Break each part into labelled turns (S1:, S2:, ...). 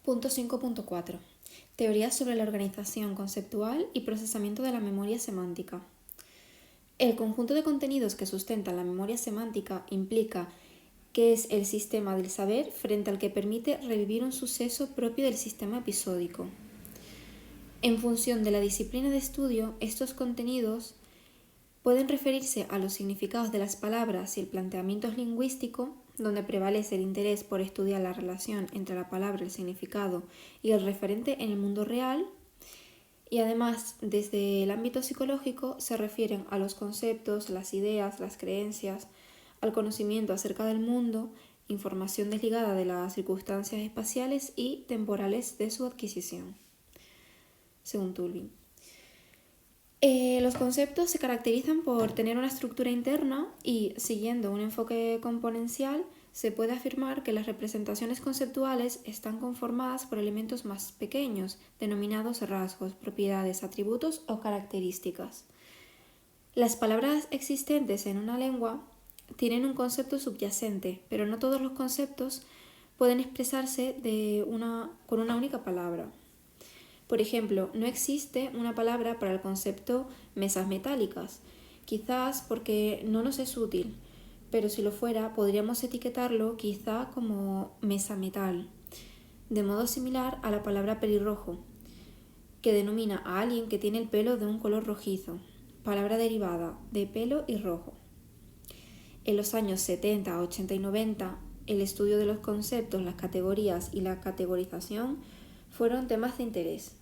S1: Punto 5.4. Teorías sobre la organización conceptual y procesamiento de la memoria semántica. El conjunto de contenidos que sustentan la memoria semántica implica que es el sistema del saber frente al que permite revivir un suceso propio del sistema episódico. En función de la disciplina de estudio, estos contenidos pueden referirse a los significados de las palabras y el planteamiento lingüístico, donde prevalece el interés por estudiar la relación entre la palabra, el significado y el referente en el mundo real, y además desde el ámbito psicológico se refieren a los conceptos, las ideas, las creencias, al conocimiento acerca del mundo, información desligada de las circunstancias espaciales y temporales de su adquisición, según Tulvin. Los conceptos se caracterizan por tener una estructura interna y, siguiendo un enfoque componencial, se puede afirmar que las representaciones conceptuales están conformadas por elementos más pequeños, denominados rasgos, propiedades, atributos o características. Las palabras existentes en una lengua tienen un concepto subyacente, pero no todos los conceptos pueden expresarse con una única palabra. Por ejemplo, no existe una palabra para el concepto mesas metálicas, quizás porque no nos es útil, pero si lo fuera podríamos etiquetarlo quizá como mesa metal, de modo similar a la palabra pelirrojo, que denomina a alguien que tiene el pelo de un color rojizo, palabra derivada de pelo y rojo. En los años 70, 80 y 90, el estudio de los conceptos, las categorías y la categorización fueron temas de interés.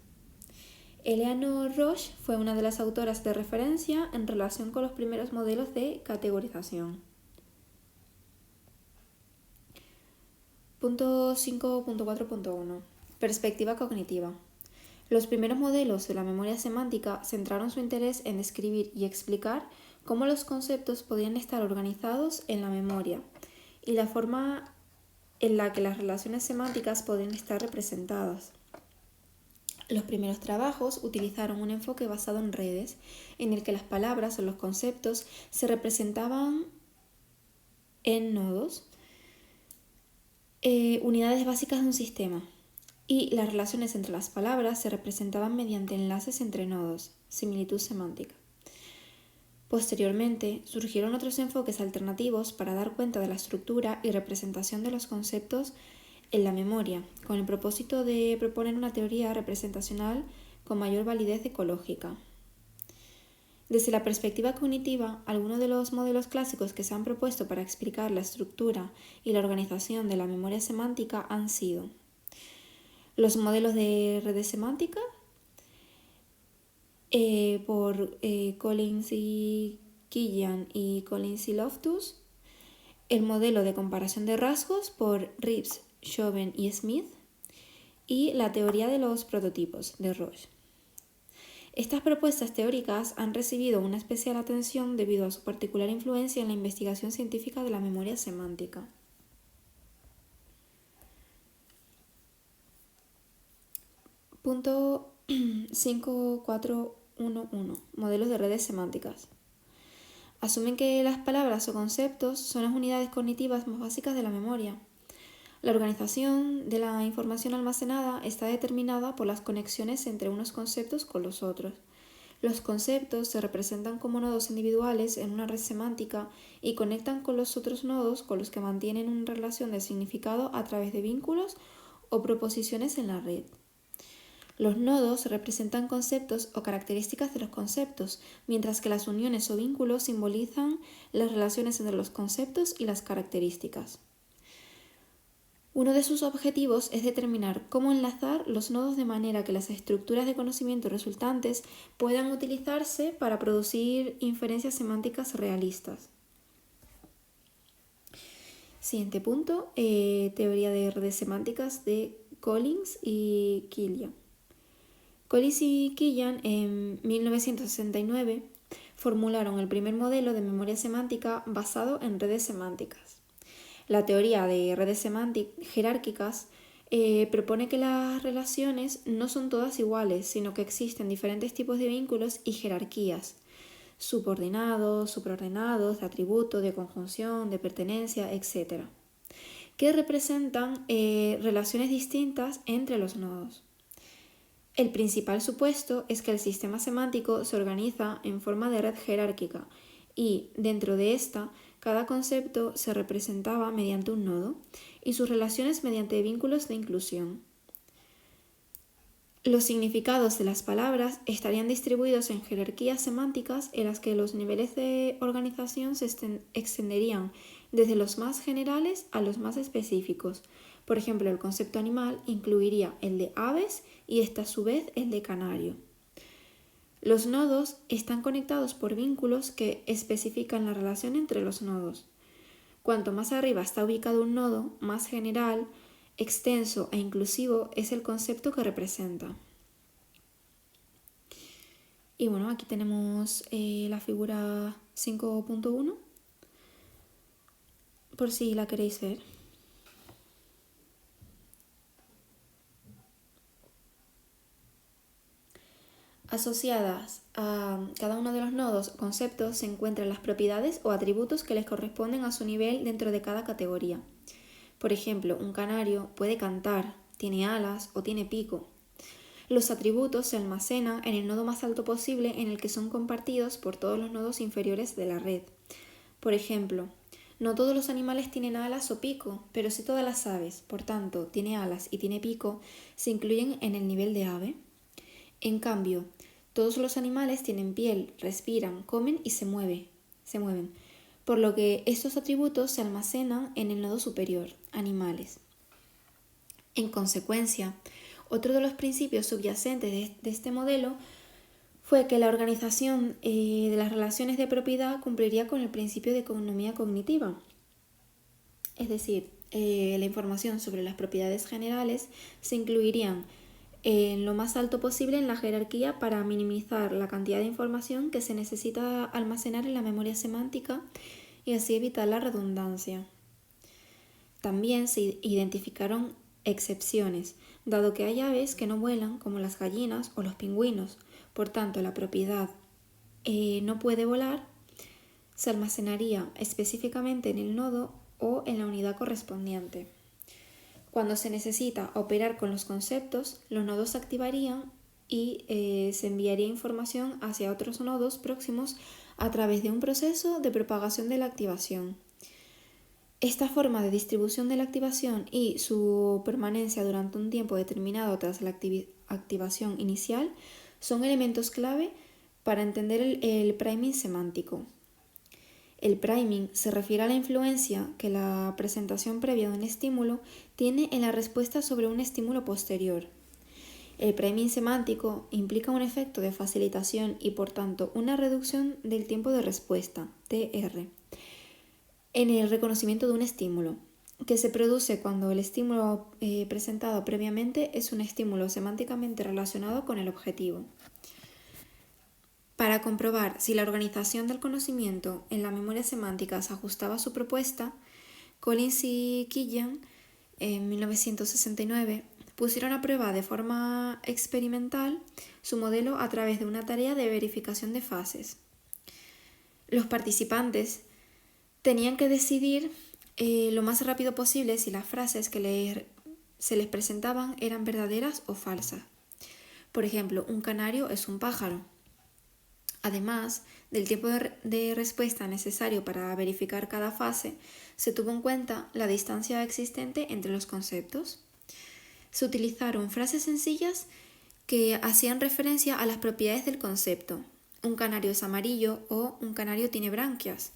S1: Eleanor Roche fue una de las autoras de referencia en relación con los primeros modelos de categorización. Punto 5.4.1. Perspectiva cognitiva. Los primeros modelos de la memoria semántica centraron su interés en describir y explicar cómo los conceptos podían estar organizados en la memoria y la forma en la que las relaciones semánticas podían estar representadas. Los primeros trabajos utilizaron un enfoque basado en redes, en el que las palabras o los conceptos se representaban en nodos, unidades básicas de un sistema, y las relaciones entre las palabras se representaban mediante enlaces entre nodos, similitud semántica. Posteriormente, surgieron otros enfoques alternativos para dar cuenta de la estructura y representación de los conceptos en la memoria, con el propósito de proponer una teoría representacional con mayor validez ecológica. Desde la perspectiva cognitiva, algunos de los modelos clásicos que se han propuesto para explicar la estructura y la organización de la memoria semántica han sido los modelos de redes semánticas, por Collins y Killian y Collins y Loftus, el modelo de comparación de rasgos por Reeves, Chauvin y Smith, y la teoría de los prototipos de Roche. Estas propuestas teóricas han recibido una especial atención debido a su particular influencia en la investigación científica de la memoria semántica. Punto 5.4.1.1. Modelos de redes semánticas. Asumen que las palabras o conceptos son las unidades cognitivas más básicas de la memoria. La organización de la información almacenada está determinada por las conexiones entre unos conceptos con los otros. Los conceptos se representan como nodos individuales en una red semántica y conectan con los otros nodos con los que mantienen una relación de significado a través de vínculos o proposiciones en la red. Los nodos representan conceptos o características de los conceptos, mientras que las uniones o vínculos simbolizan las relaciones entre los conceptos y las características. Uno de sus objetivos es determinar cómo enlazar los nodos de manera que las estructuras de conocimiento resultantes puedan utilizarse para producir inferencias semánticas realistas. Siguiente punto, teoría de redes semánticas de Collins y Killian. Collins y Killian en 1969 formularon el primer modelo de memoria semántica basado en redes semánticas. La teoría de redes jerárquicas propone que las relaciones no son todas iguales, sino que existen diferentes tipos de vínculos y jerarquías, subordinados, supraordenados, de atributo, de conjunción, de pertenencia, etc. que representan relaciones distintas entre los nodos. El principal supuesto es que el sistema semántico se organiza en forma de red jerárquica y, dentro de esta, cada concepto se representaba mediante un nodo y sus relaciones mediante vínculos de inclusión. Los significados de las palabras estarían distribuidos en jerarquías semánticas en las que los niveles de organización se extenderían desde los más generales a los más específicos. Por ejemplo, el concepto animal incluiría el de aves y este a su vez el de canario. Los nodos están conectados por vínculos que especifican la relación entre los nodos. Cuanto más arriba está ubicado un nodo, más general, extenso e inclusivo es el concepto que representa. Y bueno, aquí tenemos la figura 5.1, por si la queréis ver. Asociadas a cada uno de los nodos o conceptos se encuentran las propiedades o atributos que les corresponden a su nivel dentro de cada categoría. Por ejemplo, un canario puede cantar, tiene alas o tiene pico. Los atributos se almacenan en el nodo más alto posible en el que son compartidos por todos los nodos inferiores de la red. Por ejemplo, no todos los animales tienen alas o pico, pero sí todas las aves, por tanto, tiene alas y tiene pico, se incluyen en el nivel de ave. En cambio, todos los animales tienen piel, respiran, comen y se mueven, por lo que estos atributos se almacenan en el nodo superior, animales. En consecuencia, otro de los principios subyacentes de este modelo fue que la organización de las relaciones de propiedad cumpliría con el principio de economía cognitiva. Es decir, la información sobre las propiedades generales se incluirían en lo más alto posible en la jerarquía para minimizar la cantidad de información que se necesita almacenar en la memoria semántica y así evitar la redundancia. También se identificaron excepciones, dado que hay aves que no vuelan como las gallinas o los pingüinos, por tanto la propiedad no puede volar se almacenaría específicamente en el nodo o en la unidad correspondiente. Cuando se necesita operar con los conceptos, los nodos se activarían y se enviaría información hacia otros nodos próximos a través de un proceso de propagación de la activación. Esta forma de distribución de la activación y su permanencia durante un tiempo determinado tras la activación inicial son elementos clave para entender el priming semántico. El priming se refiere a la influencia que la presentación previa de un estímulo tiene en la respuesta sobre un estímulo posterior. El priming semántico implica un efecto de facilitación y por tanto una reducción del tiempo de respuesta, TR, en el reconocimiento de un estímulo, que se produce cuando el estímulo presentado previamente es un estímulo semánticamente relacionado con el objetivo. Para comprobar si la organización del conocimiento en la memoria semántica se ajustaba a su propuesta, Collins y Killian, en 1969, pusieron a prueba de forma experimental su modelo a través de una tarea de verificación de fases. Los participantes tenían que decidir lo más rápido posible si las frases que se les presentaban eran verdaderas o falsas. Por ejemplo, un canario es un pájaro. Además del tiempo de respuesta necesario para verificar cada fase, se tuvo en cuenta la distancia existente entre los conceptos. Se utilizaron frases sencillas que hacían referencia a las propiedades del concepto. Un canario es amarillo o un canario tiene branquias.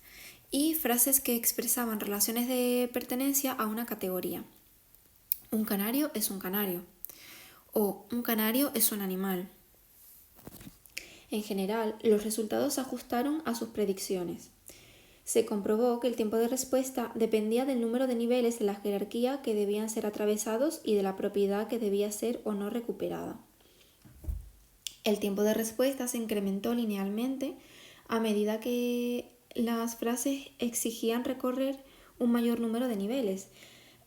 S1: Y frases que expresaban relaciones de pertenencia a una categoría. Un canario es un canario. O un canario es un animal. En general, los resultados se ajustaron a sus predicciones. Se comprobó que el tiempo de respuesta dependía del número de niveles de la jerarquía que debían ser atravesados y de la propiedad que debía ser o no recuperada. El tiempo de respuesta se incrementó linealmente a medida que las frases exigían recorrer un mayor número de niveles,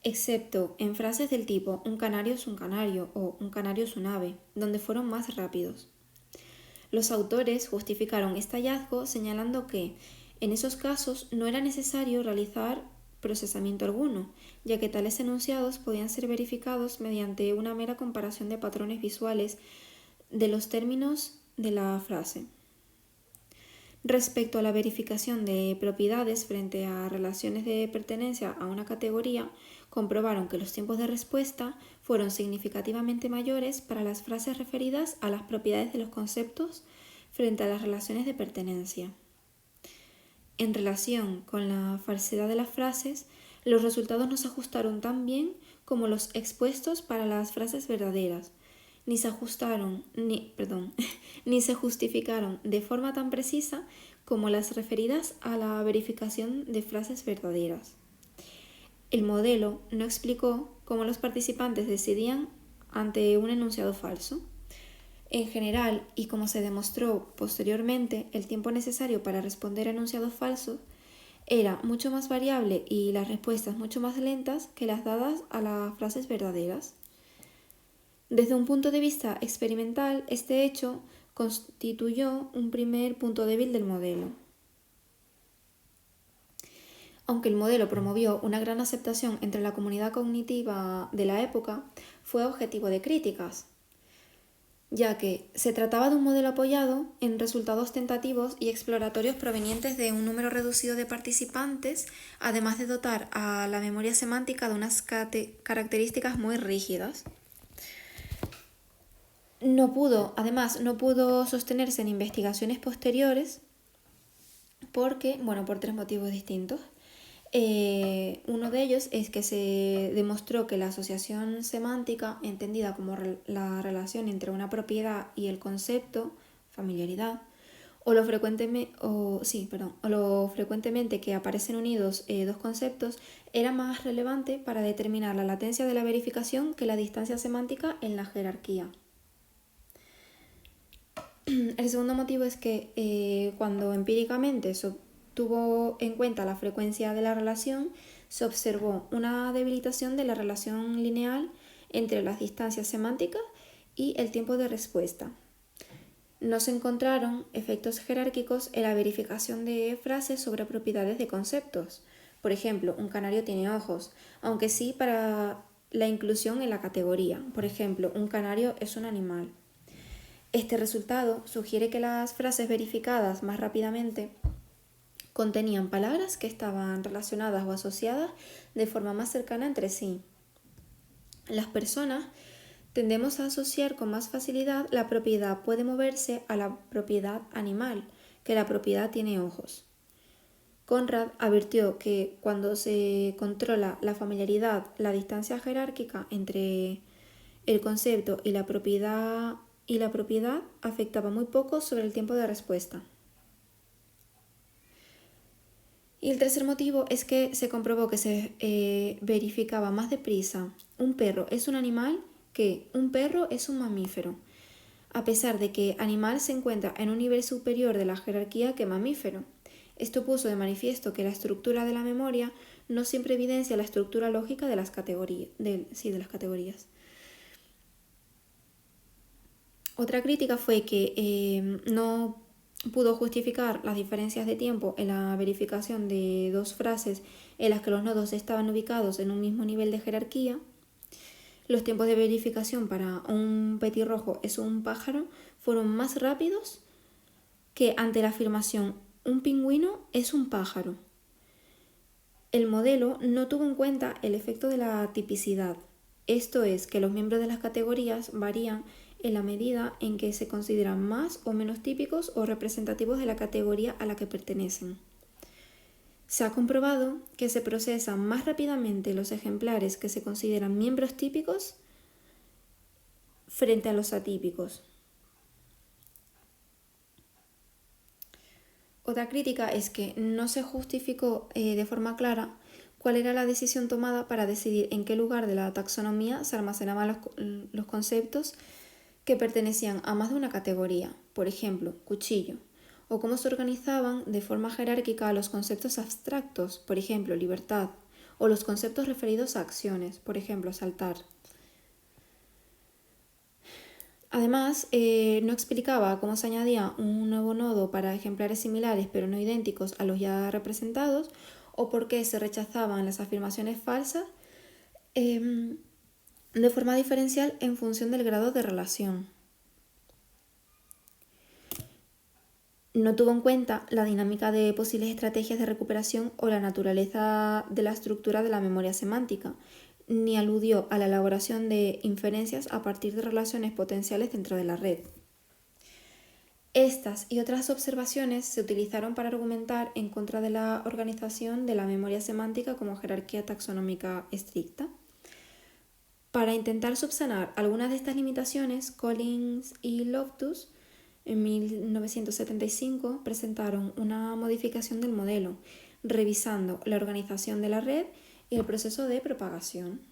S1: excepto en frases del tipo un canario es un canario o un canario es un ave, donde fueron más rápidos. Los autores justificaron este hallazgo señalando que, en esos casos, no era necesario realizar procesamiento alguno, ya que tales enunciados podían ser verificados mediante una mera comparación de patrones visuales de los términos de la frase. Respecto a la verificación de propiedades frente a relaciones de pertenencia a una categoría, comprobaron que los tiempos de respuesta fueron significativamente mayores para las frases referidas a las propiedades de los conceptos frente a las relaciones de pertenencia. En relación con la falsedad de las frases, los resultados no se ajustaron tan bien como los expuestos para las frases verdaderas, ni se justificaron de forma tan precisa como las referidas a la verificación de frases verdaderas. El modelo no explicó cómo los participantes decidían ante un enunciado falso. En general, y como se demostró posteriormente, el tiempo necesario para responder a enunciados falsos era mucho más variable y las respuestas mucho más lentas que las dadas a las frases verdaderas. Desde un punto de vista experimental, este hecho constituyó un primer punto débil del modelo. Aunque el modelo promovió una gran aceptación entre la comunidad cognitiva de la época, fue objetivo de críticas, ya que se trataba de un modelo apoyado en resultados tentativos y exploratorios provenientes de un número reducido de participantes, además de dotar a la memoria semántica de unas características muy rígidas. No pudo sostenerse en investigaciones posteriores por 3 motivos distintos. Uno de ellos es que se demostró que la asociación semántica, entendida como la relación entre una propiedad y el concepto, familiaridad, o lo frecuentemente que aparecen unidos dos conceptos, era más relevante para determinar la latencia de la verificación que la distancia semántica en la jerarquía. El segundo motivo es que cuando empíricamente se tuvo en cuenta la frecuencia de la relación, se observó una debilitación de la relación lineal entre las distancias semánticas y el tiempo de respuesta. No se encontraron efectos jerárquicos en la verificación de frases sobre propiedades de conceptos. Por ejemplo, un canario tiene ojos, aunque sí para la inclusión en la categoría. Por ejemplo, un canario es un animal. Este resultado sugiere que las frases verificadas más rápidamente contenían palabras que estaban relacionadas o asociadas de forma más cercana entre sí. Las personas tendemos a asociar con más facilidad la propiedad puede moverse a la propiedad animal, que la propiedad tiene ojos. Conrad advirtió que cuando se controla la familiaridad, la distancia jerárquica entre el concepto y la propiedad afectaba muy poco sobre el tiempo de respuesta. Y el tercer motivo es que se comprobó que se verificaba más deprisa un perro es un animal que un perro es un mamífero, a pesar de que animal se encuentra en un nivel superior de la jerarquía que mamífero. Esto puso de manifiesto que la estructura de la memoria no siempre evidencia la estructura lógica de las categorías. Otra crítica fue que no pudo justificar las diferencias de tiempo en la verificación de dos frases en las que los nodos estaban ubicados en un mismo nivel de jerarquía. Los tiempos de verificación para un petirrojo es un pájaro fueron más rápidos que ante la afirmación un pingüino es un pájaro. El modelo no tuvo en cuenta el efecto de la tipicidad, esto es, que los miembros de las categorías varían en la medida en que se consideran más o menos típicos o representativos de la categoría a la que pertenecen. Se ha comprobado que se procesan más rápidamente los ejemplares que se consideran miembros típicos frente a los atípicos. Otra crítica es que no se justificó de forma clara cuál era la decisión tomada para decidir en qué lugar de la taxonomía se almacenaban los conceptos que pertenecían a más de una categoría, por ejemplo, cuchillo, o cómo se organizaban de forma jerárquica los conceptos abstractos, por ejemplo, libertad, o los conceptos referidos a acciones, por ejemplo, saltar. Además, no explicaba cómo se añadía un nuevo nodo para ejemplares similares pero no idénticos a los ya representados, o por qué se rechazaban las afirmaciones falsas de forma diferencial en función del grado de relación. No tuvo en cuenta la dinámica de posibles estrategias de recuperación o la naturaleza de la estructura de la memoria semántica, ni aludió a la elaboración de inferencias a partir de relaciones potenciales dentro de la red. Estas y otras observaciones se utilizaron para argumentar en contra de la organización de la memoria semántica como jerarquía taxonómica estricta. Para intentar subsanar algunas de estas limitaciones, Collins y Loftus en 1975 presentaron una modificación del modelo, revisando la organización de la red y el proceso de propagación.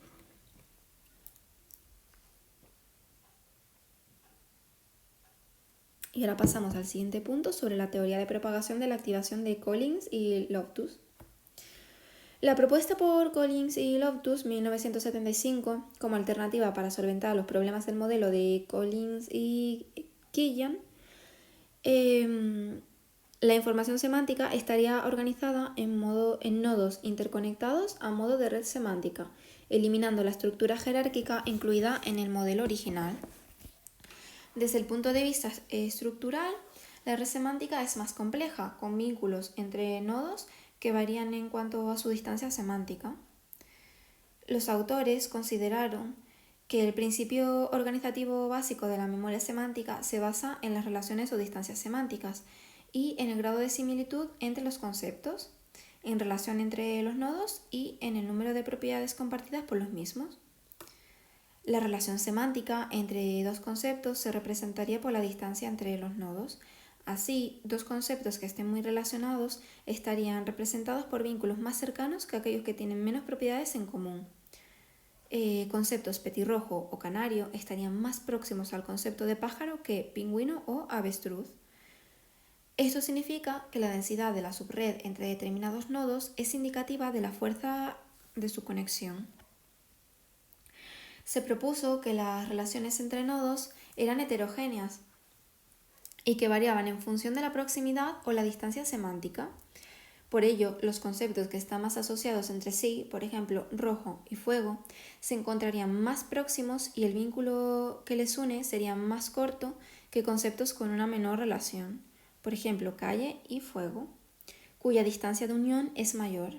S1: Y ahora pasamos al siguiente punto sobre la teoría de propagación de la activación de Collins y Loftus. La propuesta por Collins y Loftus, 1975, como alternativa para solventar los problemas del modelo de Collins y Killian, la información semántica estaría organizada en nodos interconectados a modo de red semántica, eliminando la estructura jerárquica incluida en el modelo original. Desde el punto de vista estructural, la red semántica es más compleja, con vínculos entre nodos que varían en cuanto a su distancia semántica. Los autores consideraron que el principio organizativo básico de la memoria semántica se basa en las relaciones o distancias semánticas y en el grado de similitud entre los conceptos, en relación entre los nodos y en el número de propiedades compartidas por los mismos. La relación semántica entre dos conceptos se representaría por la distancia entre los nodos. Así, dos conceptos que estén muy relacionados estarían representados por vínculos más cercanos que aquellos que tienen menos propiedades en común. Conceptos petirrojo o canario estarían más próximos al concepto de pájaro que pingüino o avestruz. Esto significa que la densidad de la subred entre determinados nodos es indicativa de la fuerza de su conexión. Se propuso que las relaciones entre nodos eran heterogéneas y que variaban en función de la proximidad o la distancia semántica. Por ello, los conceptos que están más asociados entre sí, por ejemplo, rojo y fuego, se encontrarían más próximos y el vínculo que les une sería más corto que conceptos con una menor relación, por ejemplo, calle y fuego, cuya distancia de unión es mayor.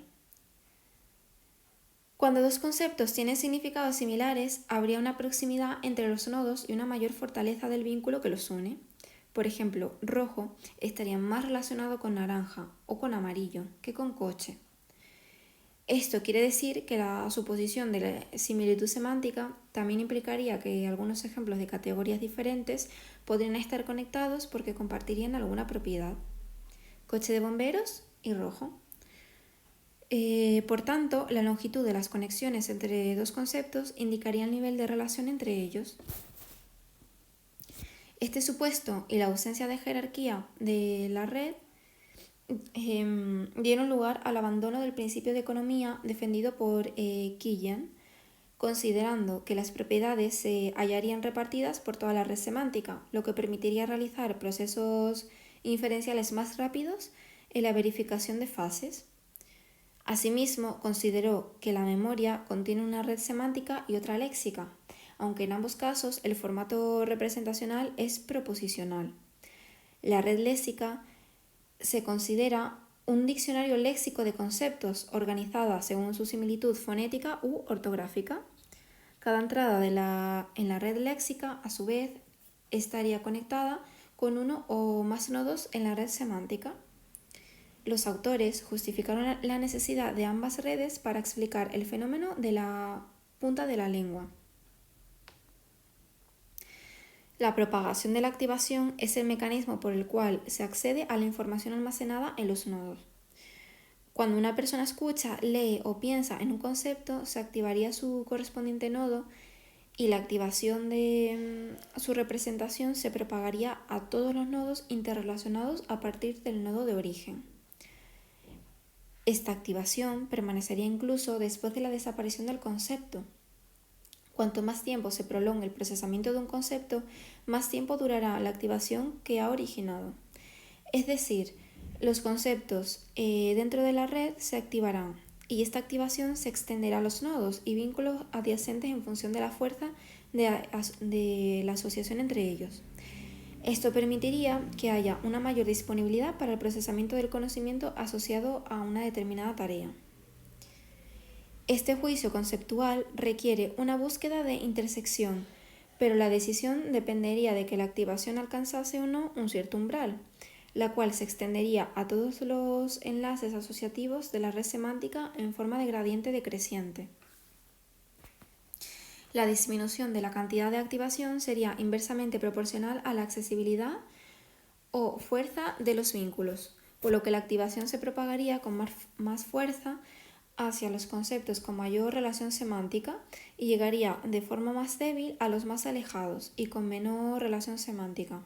S1: Cuando dos conceptos tienen significados similares, habría una proximidad entre los nodos y una mayor fortaleza del vínculo que los une. Por ejemplo, rojo estaría más relacionado con naranja o con amarillo que con coche. Esto quiere decir que la suposición de la similitud semántica también implicaría que algunos ejemplos de categorías diferentes podrían estar conectados porque compartirían alguna propiedad. Coche de bomberos y rojo. Por tanto, la longitud de las conexiones entre dos conceptos indicaría el nivel de relación entre ellos. Este supuesto y la ausencia de jerarquía de la red dieron lugar al abandono del principio de economía defendido por Killian, considerando que las propiedades se hallarían repartidas por toda la red semántica, lo que permitiría realizar procesos inferenciales más rápidos en la verificación de fases. Asimismo, consideró que la memoria contiene una red semántica y otra léxica, aunque en ambos casos el formato representacional es proposicional. La red léxica se considera un diccionario léxico de conceptos organizada según su similitud fonética u ortográfica. Cada entrada en la red léxica, a su vez, estaría conectada con uno o más nodos en la red semántica. Los autores justificaron la necesidad de ambas redes para explicar el fenómeno de la punta de la lengua. La propagación de la activación es el mecanismo por el cual se accede a la información almacenada en los nodos. Cuando una persona escucha, lee o piensa en un concepto, se activaría su correspondiente nodo y la activación de su representación se propagaría a todos los nodos interrelacionados a partir del nodo de origen. Esta activación permanecería incluso después de la desaparición del concepto. Cuanto más tiempo se prolongue el procesamiento de un concepto, más tiempo durará la activación que ha originado. Es decir, Los conceptos dentro de la red se activarán y esta activación se extenderá a los nodos y vínculos adyacentes en función de la fuerza de la asociación entre ellos. Esto permitiría que haya una mayor disponibilidad para el procesamiento del conocimiento asociado a una determinada tarea. Este juicio conceptual requiere una búsqueda de intersección, pero la decisión dependería de que la activación alcanzase o no un cierto umbral, la cual se extendería a todos los enlaces asociativos de la red semántica en forma de gradiente decreciente. La disminución de la cantidad de activación sería inversamente proporcional a la accesibilidad o fuerza de los vínculos, por lo que la activación se propagaría con más fuerza hacia los conceptos con mayor relación semántica y llegaría de forma más débil a los más alejados y con menor relación semántica.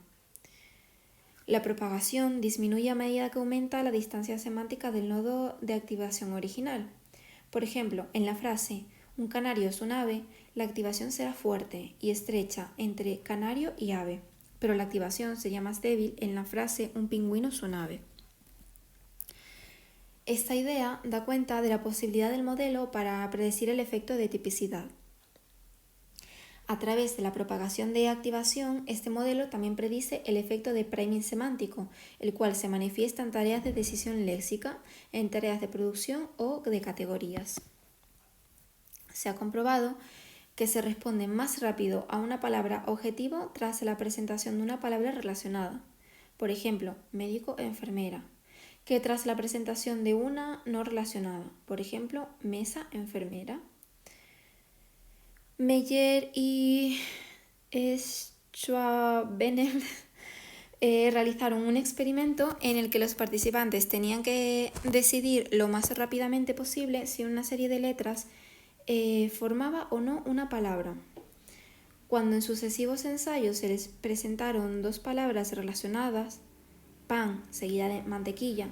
S1: La propagación disminuye a medida que aumenta la distancia semántica del nodo de activación original. Por ejemplo, en la frase "un canario es un ave", la activación será fuerte y estrecha entre canario y ave, pero la activación sería más débil en la frase "un pingüino es un ave". Esta idea da cuenta de la posibilidad del modelo para predecir el efecto de tipicidad. A través de la propagación de activación, este modelo también predice el efecto de priming semántico, el cual se manifiesta en tareas de decisión léxica, en tareas de producción o de categorías. Se ha comprobado que se responde más rápido a una palabra objetivo tras la presentación de una palabra relacionada, por ejemplo, médico, enfermera, que tras la presentación de una no relacionada, por ejemplo, mesa, enfermera. Meyer y Schwabenel realizaron un experimento en el que los participantes tenían que decidir lo más rápidamente posible si una serie de letras formaba o no una palabra. Cuando en sucesivos ensayos se les presentaron dos palabras relacionadas, pan seguida de mantequilla,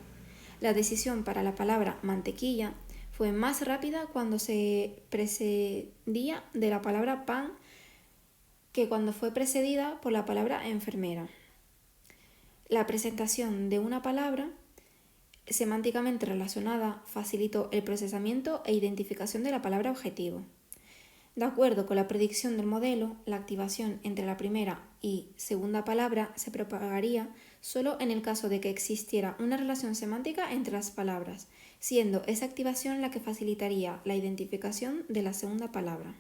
S1: la decisión para la palabra mantequilla fue más rápida cuando se precedía de la palabra pan que cuando fue precedida por la palabra enfermera. La presentación de una palabra semánticamente relacionada facilitó el procesamiento e identificación de la palabra objetivo. De acuerdo con la predicción del modelo, la activación entre la primera y segunda palabra se propagaría solo en el caso de que existiera una relación semántica entre las palabras, siendo esa activación la que facilitaría la identificación de la segunda palabra.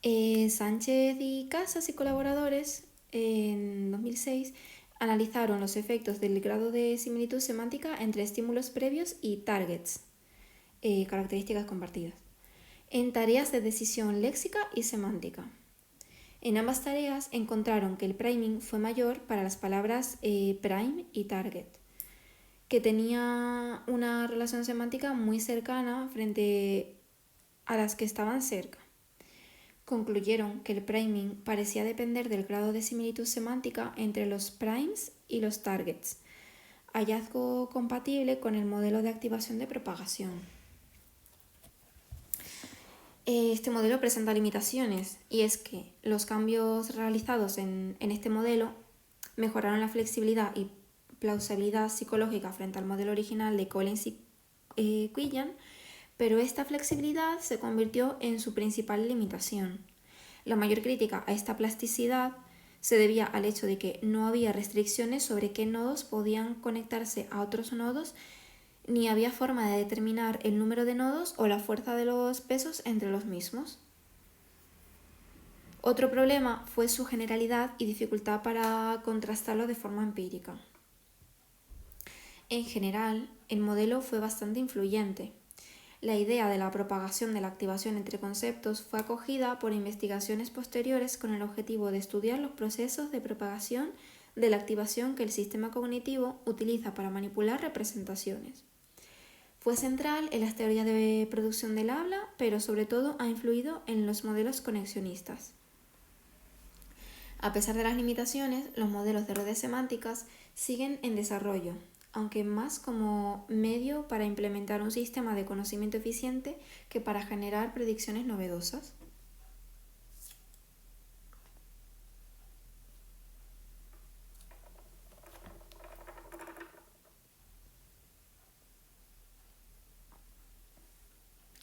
S1: Sánchez y Casas y colaboradores en 2006 analizaron los efectos del grado de similitud semántica entre estímulos previos y targets, características compartidas, en tareas de decisión léxica y semántica. En ambas tareas encontraron que el priming fue mayor para las palabras prime y target, que tenía una relación semántica muy cercana frente a las que estaban cerca. Concluyeron que el priming parecía depender del grado de similitud semántica entre los primes y los targets, hallazgo compatible con el modelo de activación de propagación. Este modelo presenta limitaciones, y es que los cambios realizados en este modelo mejoraron la flexibilidad y plausibilidad psicológica frente al modelo original de Collins y Quillian, pero esta flexibilidad se convirtió en su principal limitación. La mayor crítica a esta plasticidad se debía al hecho de que no había restricciones sobre qué nodos podían conectarse a otros nodos, ni había forma de determinar el número de nodos o la fuerza de los pesos entre los mismos. Otro problema fue su generalidad y dificultad para contrastarlo de forma empírica. En general, el modelo fue bastante influyente. La idea de la propagación de la activación entre conceptos fue acogida por investigaciones posteriores con el objetivo de estudiar los procesos de propagación de la activación que el sistema cognitivo utiliza para manipular representaciones. Fue central en las teorías de producción del habla, pero sobre todo ha influido en los modelos conexionistas. A pesar de las limitaciones, los modelos de redes semánticas siguen en desarrollo, aunque más como medio para implementar un sistema de conocimiento eficiente que para generar predicciones novedosas.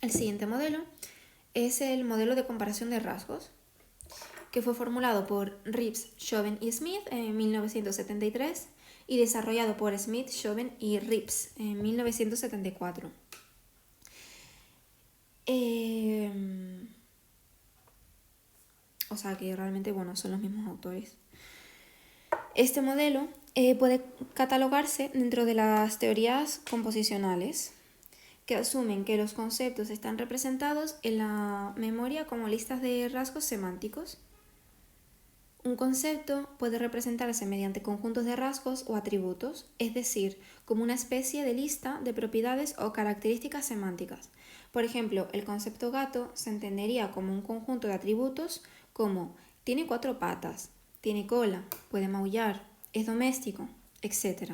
S1: El siguiente modelo es el modelo de comparación de rasgos, que fue formulado por Rips, Schoven y Smith en 1973 y desarrollado por Smith, Schoven y Rips en 1974. O sea que realmente, son los mismos autores. Este modelo puede catalogarse dentro de las teorías composicionales, que asumen que los conceptos están representados en la memoria como listas de rasgos semánticos. Un concepto puede representarse mediante conjuntos de rasgos o atributos, es decir, como una especie de lista de propiedades o características semánticas. Por ejemplo, el concepto gato se entendería como un conjunto de atributos como tiene 4 patas, tiene cola, puede maullar, es doméstico, etc.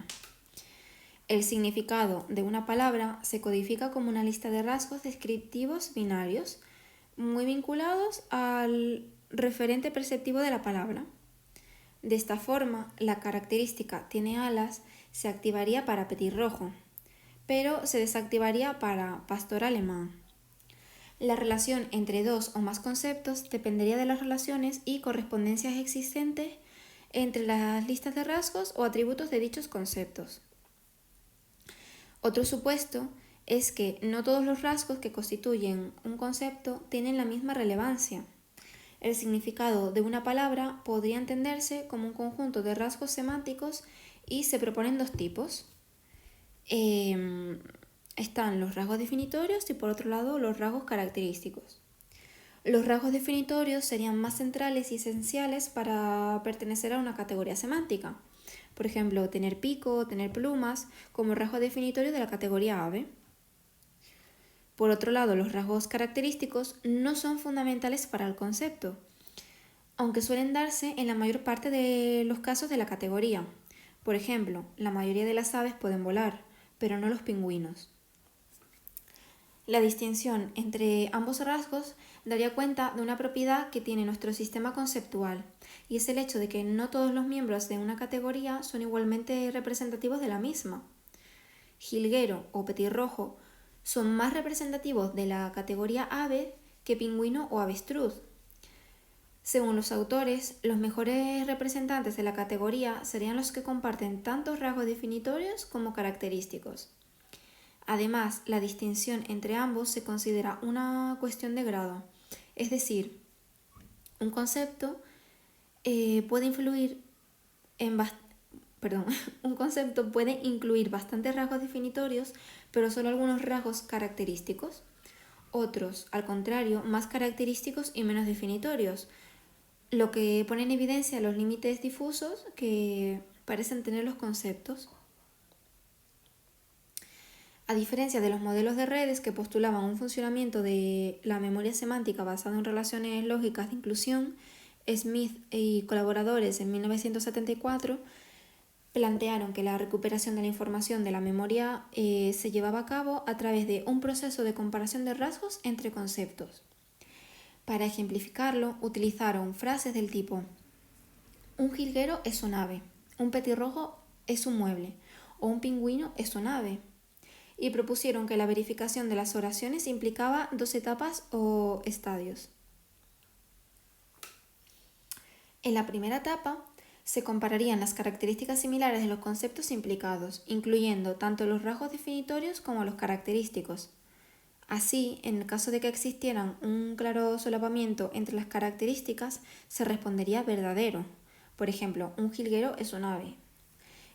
S1: El significado de una palabra se codifica como una lista de rasgos descriptivos binarios, muy vinculados al referente perceptivo de la palabra. De esta forma, la característica tiene alas se activaría para petirrojo, pero se desactivaría para pastor alemán. La relación entre dos o más conceptos dependería de las relaciones y correspondencias existentes entre las listas de rasgos o atributos de dichos conceptos. Otro supuesto es que no todos los rasgos que constituyen un concepto tienen la misma relevancia. El significado de una palabra podría entenderse como un conjunto de rasgos semánticos y se proponen 2 tipos. Están los rasgos definitorios y por otro lado los rasgos característicos. Los rasgos definitorios serían más centrales y esenciales para pertenecer a una categoría semántica. Por ejemplo, tener pico, tener plumas, como rasgo definitorio de la categoría ave. Por otro lado, los rasgos característicos no son fundamentales para el concepto, aunque suelen darse en la mayor parte de los casos de la categoría. Por ejemplo, la mayoría de las aves pueden volar, pero no los pingüinos. La distinción entre ambos rasgos daría cuenta de una propiedad que tiene nuestro sistema conceptual, y es el hecho de que no todos los miembros de una categoría son igualmente representativos de la misma. Jilguero o petirrojo son más representativos de la categoría ave que pingüino o avestruz. Según los autores, los mejores representantes de la categoría serían los que comparten tantos rasgos definitorios como característicos. Además, la distinción entre ambos se considera una cuestión de grado, es decir, un concepto puede incluir bastantes rasgos definitorios, pero solo algunos rasgos característicos. Otros, al contrario, más característicos y menos definitorios, lo que pone en evidencia los límites difusos que parecen tener los conceptos. A diferencia de los modelos de redes que postulaban un funcionamiento de la memoria semántica basado en relaciones lógicas de inclusión, Smith y colaboradores en 1974 plantearon que la recuperación de la información de la memoria se llevaba a cabo a través de un proceso de comparación de rasgos entre conceptos. Para ejemplificarlo, utilizaron frases del tipo: un jilguero es un ave, un petirrojo es un mueble o un pingüino es un ave. Y propusieron que la verificación de las oraciones implicaba 2 etapas o estadios. En la primera etapa se compararían las características similares de los conceptos implicados, incluyendo tanto los rasgos definitorios como los característicos. Así, en el caso de que existieran un claro solapamiento entre las características, se respondería verdadero. Por ejemplo, un jilguero es un ave.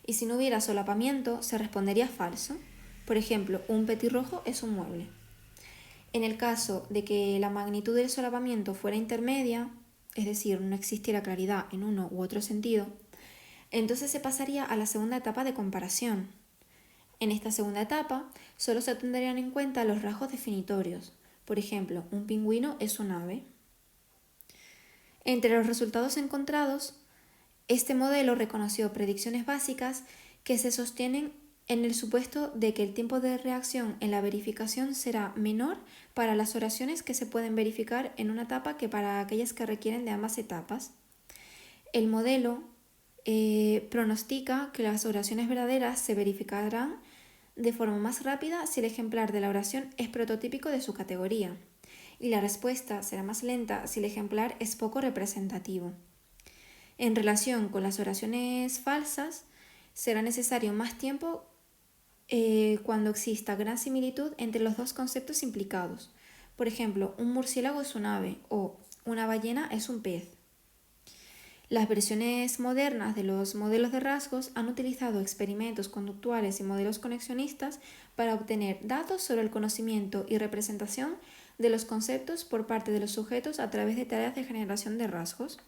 S1: Y si no hubiera solapamiento, se respondería falso. Por ejemplo, un petirrojo es un mueble. En el caso de que la magnitud del solapamiento fuera intermedia, es decir, no existiera claridad en uno u otro sentido, entonces se pasaría a la segunda etapa de comparación. En esta segunda etapa solo se tendrían en cuenta los rasgos definitorios. Por ejemplo, un pingüino es un ave. Entre los resultados encontrados, este modelo reconoció predicciones básicas que se sostienen en el supuesto de que el tiempo de reacción en la verificación será menor para las oraciones que se pueden verificar en una etapa que para aquellas que requieren de ambas etapas. El modelo pronostica que las oraciones verdaderas se verificarán de forma más rápida si el ejemplar de la oración es prototípico de su categoría, y la respuesta será más lenta si el ejemplar es poco representativo. En relación con las oraciones falsas, será necesario más tiempo cuando exista gran similitud entre los dos conceptos implicados. Por ejemplo, un murciélago es un ave o una ballena es un pez. Las versiones modernas de los modelos de rasgos han utilizado experimentos conductuales y modelos conexionistas para obtener datos sobre el conocimiento y representación de los conceptos por parte de los sujetos a través de tareas de generación de rasgos.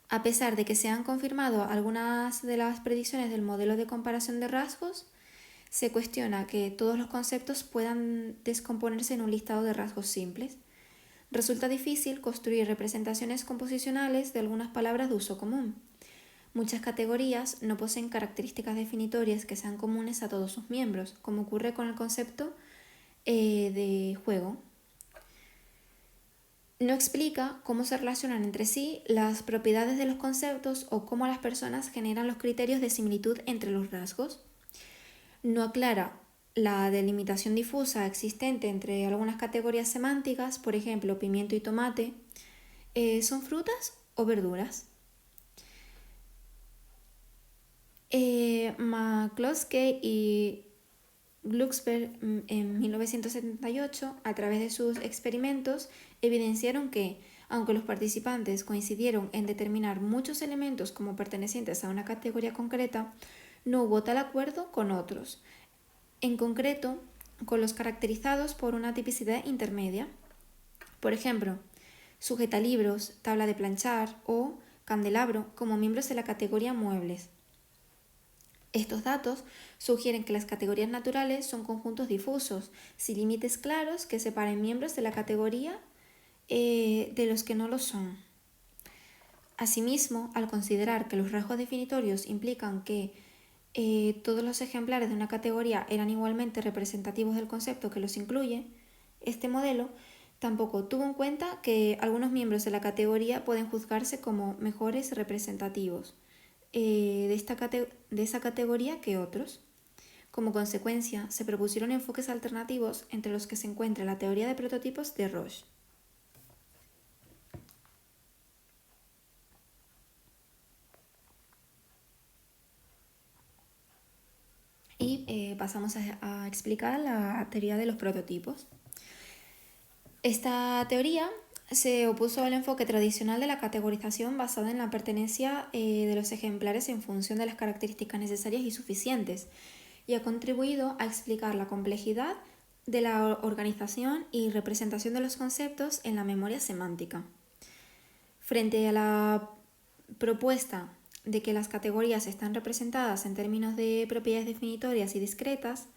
S1: A pesar de que se han confirmado algunas de las predicciones del modelo de comparación de rasgos, se cuestiona que todos los conceptos puedan descomponerse en un listado de rasgos simples. Resulta difícil construir representaciones composicionales de algunas palabras de uso común. Muchas categorías no poseen características definitorias que sean comunes a todos sus miembros, como ocurre con el concepto de juego. No explica cómo se relacionan entre sí las propiedades de los conceptos o cómo las personas generan los criterios de similitud entre los rasgos. No aclara la delimitación difusa existente entre algunas categorías semánticas, por ejemplo, pimiento y tomate, ¿son frutas o verduras? McCloskey y Glucksberg en 1978, a través de sus experimentos, evidenciaron que, aunque los participantes coincidieron en determinar muchos elementos como pertenecientes a una categoría concreta, no hubo tal acuerdo con otros, en concreto con los caracterizados por una tipicidad intermedia. Por ejemplo, sujetalibros, tabla de planchar o candelabro como miembros de la categoría muebles. Estos datos sugieren que las categorías naturales son conjuntos difusos, sin límites claros que separen miembros de la categoría de los que no lo son. Asimismo, al considerar que los rasgos definitorios implican que todos los ejemplares de una categoría eran igualmente representativos del concepto que los incluye, este modelo tampoco tuvo en cuenta que algunos miembros de la categoría pueden juzgarse como mejores representativos de esa categoría que otros. Como consecuencia, se propusieron enfoques alternativos entre los que se encuentra la teoría de prototipos de Roche. Y pasamos a explicar la teoría de los prototipos. Esta teoría se opuso al enfoque tradicional de la categorización basada en la pertenencia de los ejemplares en función de las características necesarias y suficientes, y ha contribuido a explicar la complejidad de la organización y representación de los conceptos en la memoria semántica. Frente a la propuesta de que las categorías están representadas en términos de propiedades definitorias y discretas,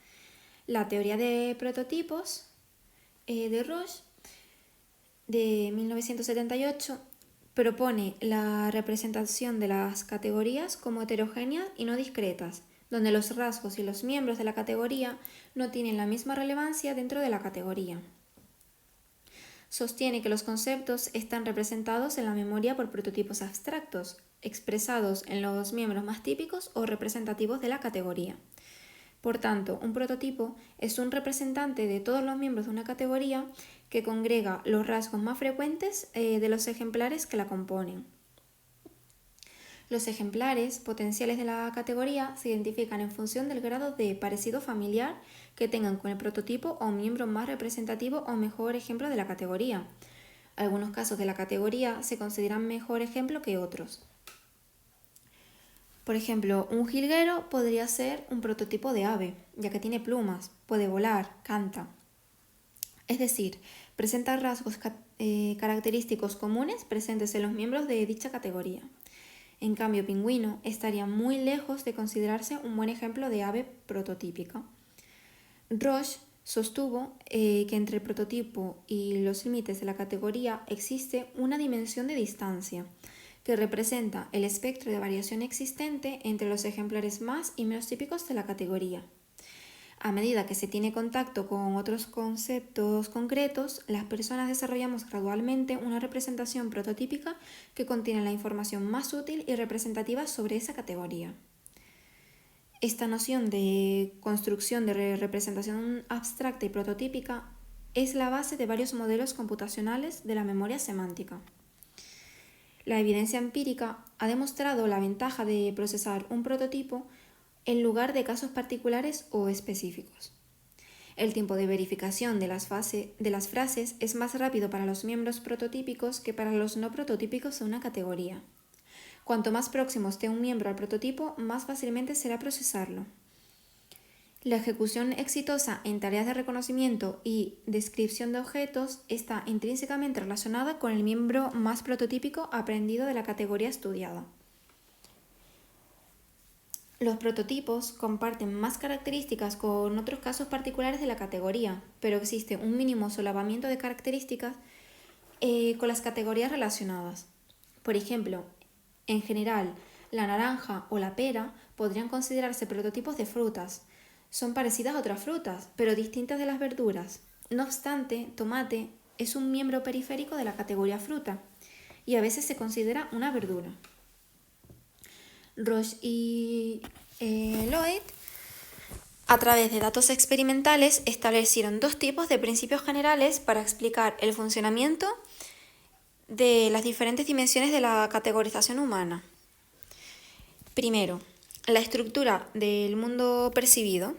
S1: la teoría de prototipos de Roche de 1978 propone la representación de las categorías como heterogéneas y no discretas, donde los rasgos y los miembros de la categoría no tienen la misma relevancia dentro de la categoría. Sostiene que los conceptos están representados en la memoria por prototipos abstractos, expresados en los miembros más típicos o representativos de la categoría. Por tanto, un prototipo es un representante de todos los miembros de una categoría que congrega los rasgos más frecuentes de los ejemplares que la componen. Los ejemplares potenciales de la categoría se identifican en función del grado de parecido familiar que tengan con el prototipo o miembro más representativo o mejor ejemplo de la categoría. Algunos casos de la categoría se consideran mejor ejemplo que otros. Por ejemplo, un jilguero podría ser un prototipo de ave, ya que tiene plumas, puede volar, canta. Es decir, presenta rasgos característicos comunes presentes en los miembros de dicha categoría. En cambio, pingüino estaría muy lejos de considerarse un buen ejemplo de ave prototípica. Roche sostuvo que entre el prototipo y los límites de la categoría existe una dimensión de distancia, que representa el espectro de variación existente entre los ejemplares más y menos típicos de la categoría. A medida que se tiene contacto con otros conceptos concretos, las personas desarrollamos gradualmente una representación prototípica que contiene la información más útil y representativa sobre esa categoría. Esta noción de construcción de representación abstracta y prototípica es la base de varios modelos computacionales de la memoria semántica. La evidencia empírica ha demostrado la ventaja de procesar un prototipo en lugar de casos particulares o específicos. El tiempo de verificación de las frases es más rápido para los miembros prototípicos que para los no prototípicos de una categoría. Cuanto más próximo esté un miembro al prototipo, más fácilmente será procesarlo. La ejecución exitosa en tareas de reconocimiento y descripción de objetos está intrínsecamente relacionada con el miembro más prototípico aprendido de la categoría estudiada. Los prototipos comparten más características con otros casos particulares de la categoría, pero existe un mínimo solapamiento de características con las categorías relacionadas. Por ejemplo, en general, la naranja o la pera podrían considerarse prototipos de frutas. Son parecidas a otras frutas, pero distintas de las verduras. No obstante, tomate es un miembro periférico de la categoría fruta y a veces se considera una verdura. Roche y Lloyd, a través de datos experimentales, establecieron dos tipos de principios generales para explicar el funcionamiento de las diferentes dimensiones de la categorización humana. Primero, la estructura del mundo percibido.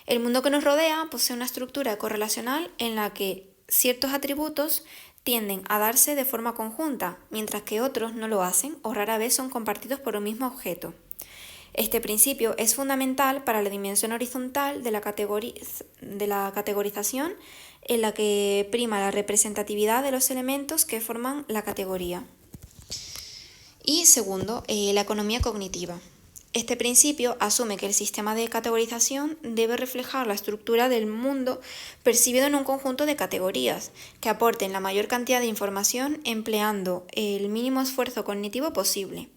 S1: El mundo que nos rodea posee una estructura correlacional en la que ciertos atributos tienden a darse de forma conjunta, mientras que otros no lo hacen o rara vez son compartidos por un mismo objeto. Este principio es fundamental para la dimensión horizontal de la categorización, en la que prima la representatividad de los elementos que forman la categoría. Y segundo, la economía cognitiva. Este principio asume que el sistema de categorización debe reflejar la estructura del mundo percibido en un conjunto de categorías que aporten la mayor cantidad de información empleando el mínimo esfuerzo cognitivo posible.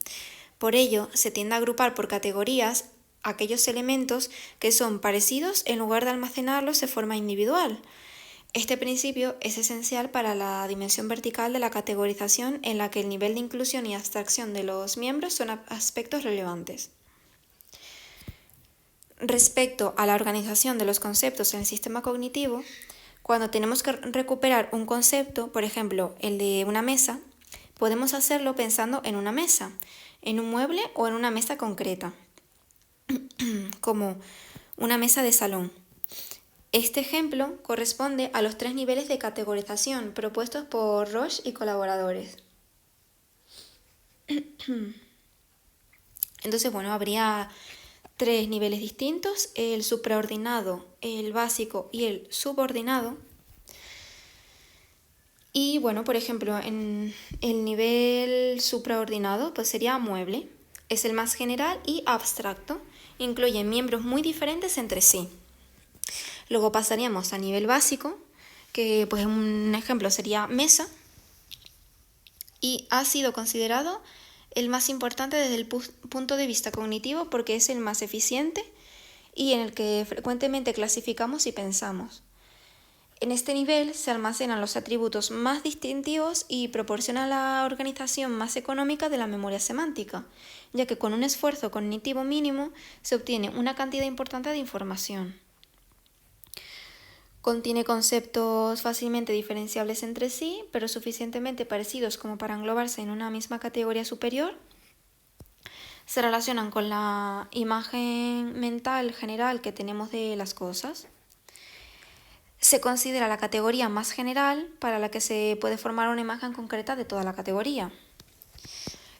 S1: Por ello, se tiende a agrupar por categorías aquellos elementos que son parecidos en lugar de almacenarlos de forma individual. Este principio es esencial para la dimensión vertical de la categorización, en la que el nivel de inclusión y abstracción de los miembros son aspectos relevantes. Respecto a la organización de los conceptos en el sistema cognitivo, cuando tenemos que recuperar un concepto, por ejemplo, el de una mesa, podemos hacerlo pensando en una mesa, en un mueble o en una mesa concreta, como una mesa de salón. Este ejemplo corresponde a los 3 niveles de categorización propuestos por Roche y colaboradores. Entonces, habría 3 niveles distintos: el supraordinado, el básico y el subordinado. Y por ejemplo, en el nivel supraordinado pues sería mueble. Es el más general y abstracto. Incluye miembros muy diferentes entre sí. Luego pasaríamos a nivel básico, que pues un ejemplo sería mesa, y ha sido considerado el más importante desde el punto de vista cognitivo porque es el más eficiente y en el que frecuentemente clasificamos y pensamos. En este nivel se almacenan los atributos más distintivos y proporciona la organización más económica de la memoria semántica, ya que con un esfuerzo cognitivo mínimo se obtiene una cantidad importante de información. Contiene conceptos fácilmente diferenciables entre sí, pero suficientemente parecidos como para englobarse en una misma categoría superior. Se relacionan con la imagen mental general que tenemos de las cosas. Se considera la categoría más general para la que se puede formar una imagen concreta de toda la categoría.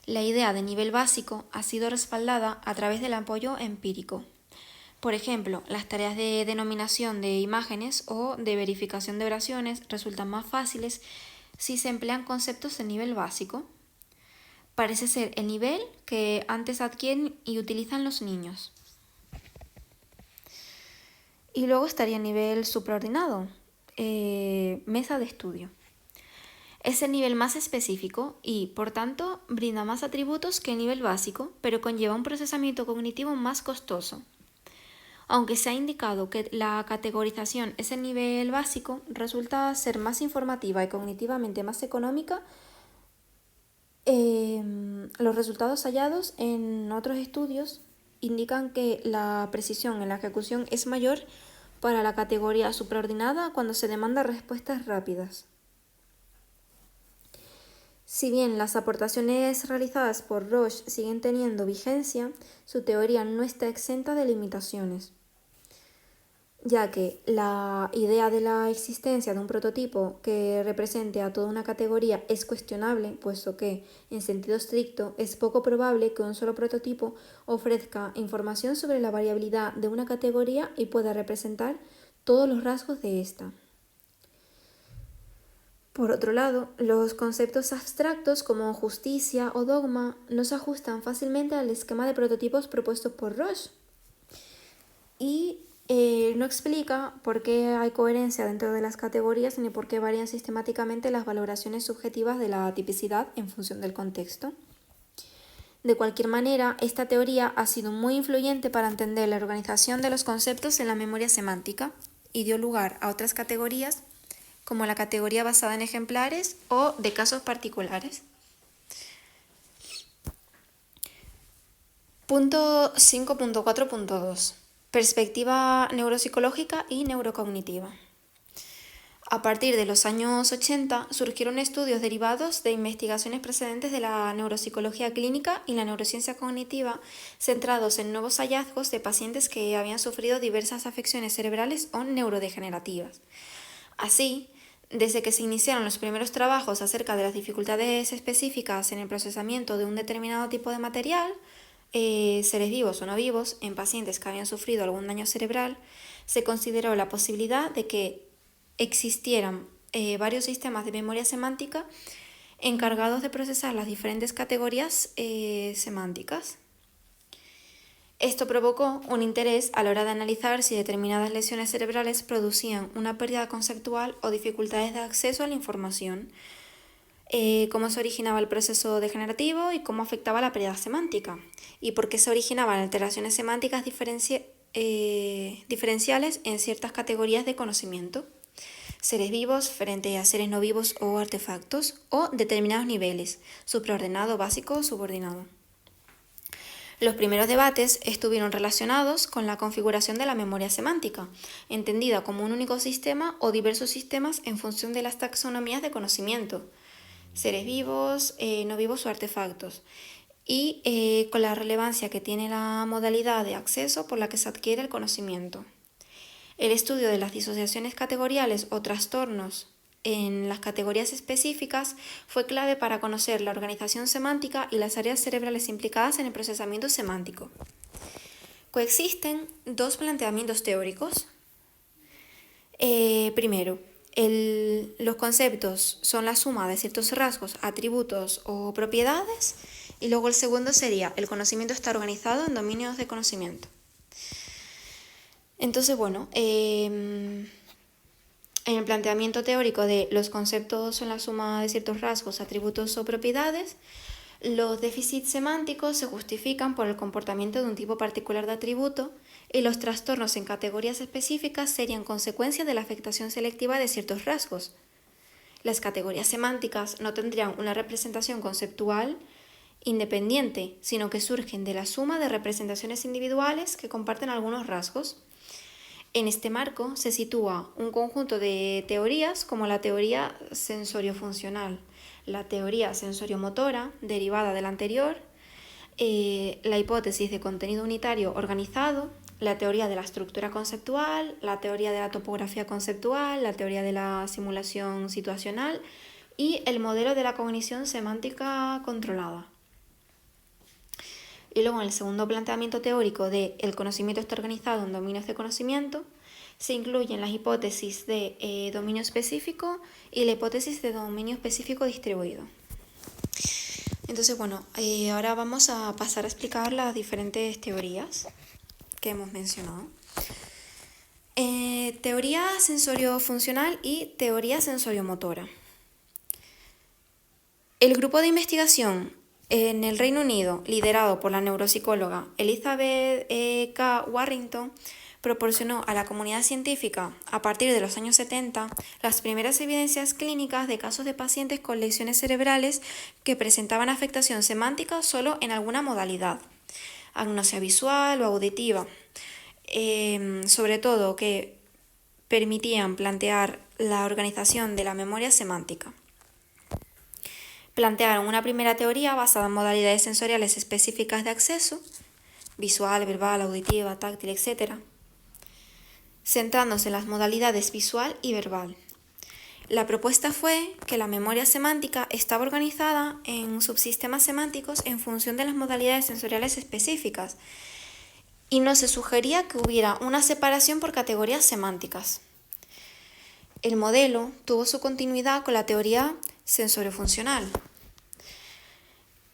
S1: La idea de nivel básico ha sido respaldada a través del apoyo empírico. Por ejemplo, las tareas de denominación de imágenes o de verificación de oraciones resultan más fáciles si se emplean conceptos de nivel básico. Parece ser el nivel que antes adquieren y utilizan los niños. Y luego estaría el nivel supraordinado, mesa de estudio. Es el nivel más específico y, por tanto, brinda más atributos que el nivel básico, pero conlleva un procesamiento cognitivo más costoso. Aunque se ha indicado que la categorización es el nivel básico, resulta ser más informativa y cognitivamente más económica. Los resultados hallados en otros estudios indican que la precisión en la ejecución es mayor para la categoría supraordinada cuando se demanda respuestas rápidas. Si bien las aportaciones realizadas por Roche siguen teniendo vigencia, su teoría no está exenta de limitaciones, ya que la idea de la existencia de un prototipo que represente a toda una categoría es cuestionable, puesto que, en sentido estricto, es poco probable que un solo prototipo ofrezca información sobre la variabilidad de una categoría y pueda representar todos los rasgos de ésta. Por otro lado, los conceptos abstractos como justicia o dogma no se ajustan fácilmente al esquema de prototipos propuestos por Roche y no explica por qué hay coherencia dentro de las categorías ni por qué varían sistemáticamente las valoraciones subjetivas de la tipicidad en función del contexto. De cualquier manera, esta teoría ha sido muy influyente para entender la organización de los conceptos en la memoria semántica y dio lugar a otras categorías como la categoría basada en ejemplares o de casos particulares. Punto 5.4.2. Perspectiva neuropsicológica y neurocognitiva. A partir de los años 80 surgieron estudios derivados de investigaciones precedentes de la neuropsicología clínica y la neurociencia cognitiva centrados en nuevos hallazgos de pacientes que habían sufrido diversas afecciones cerebrales o neurodegenerativas. Así, desde que se iniciaron los primeros trabajos acerca de las dificultades específicas en el procesamiento de un determinado tipo de material, seres vivos o no vivos, en pacientes que habían sufrido algún daño cerebral, se consideró la posibilidad de que existieran varios sistemas de memoria semántica encargados de procesar las diferentes categorías semánticas. Esto provocó un interés a la hora de analizar si determinadas lesiones cerebrales producían una pérdida conceptual o dificultades de acceso a la información, cómo se originaba el proceso degenerativo y cómo afectaba la pérdida semántica, y por qué se originaban alteraciones semánticas diferenciales en ciertas categorías de conocimiento, seres vivos frente a seres no vivos o artefactos, o determinados niveles, supraordenado, básico o subordinado. Los primeros debates estuvieron relacionados con la configuración de la memoria semántica, entendida como un único sistema o diversos sistemas en función de las taxonomías de conocimiento, seres vivos, no vivos o artefactos, y con la relevancia que tiene la modalidad de acceso por la que se adquiere el conocimiento. El estudio de las disociaciones categoriales o trastornos en las categorías específicas fue clave para conocer la organización semántica y las áreas cerebrales implicadas en el procesamiento semántico. Coexisten dos planteamientos teóricos. Primero, los conceptos son la suma de ciertos rasgos, atributos o propiedades, y luego el segundo sería el conocimiento está organizado en dominios de conocimiento. Entonces, en el planteamiento teórico de los conceptos son la suma de ciertos rasgos, atributos o propiedades, los déficits semánticos se justifican por el comportamiento de un tipo particular de atributo y los trastornos en categorías específicas serían consecuencia de la afectación selectiva de ciertos rasgos. Las categorías semánticas no tendrían una representación conceptual independiente, sino que surgen de la suma de representaciones individuales que comparten algunos rasgos. En este marco se sitúa un conjunto de teorías como la teoría sensoriofuncional, la teoría sensoriomotora, derivada de la anterior, la hipótesis de contenido unitario organizado, la teoría de la estructura conceptual, la teoría de la topografía conceptual, la teoría de la simulación situacional y el modelo de la cognición semántica controlada. Y luego en el segundo planteamiento teórico de el conocimiento está organizado en dominios de conocimiento, se incluyen las hipótesis de dominio específico y la hipótesis de dominio específico distribuido. Entonces, ahora vamos a pasar a explicar las diferentes teorías que hemos mencionado. Teoría sensoriofuncional y teoría sensoriomotora. El grupo de investigación en el Reino Unido, liderado por la neuropsicóloga Elizabeth K. Warrington, proporcionó a la comunidad científica, a partir de los años 70, las primeras evidencias clínicas de casos de pacientes con lesiones cerebrales que presentaban afectación semántica solo en alguna modalidad. agnosia visual o auditiva, sobre todo que permitían plantear la organización de la memoria semántica. Plantearon una primera teoría basada en modalidades sensoriales específicas de acceso, visual, verbal, auditiva, táctil, etc., centrándose en las modalidades visual y verbal. La propuesta fue que la memoria semántica estaba organizada en subsistemas semánticos en función de las modalidades sensoriales específicas y no se sugería que hubiera una separación por categorías semánticas. El modelo tuvo su continuidad con la teoría sensoriofuncional.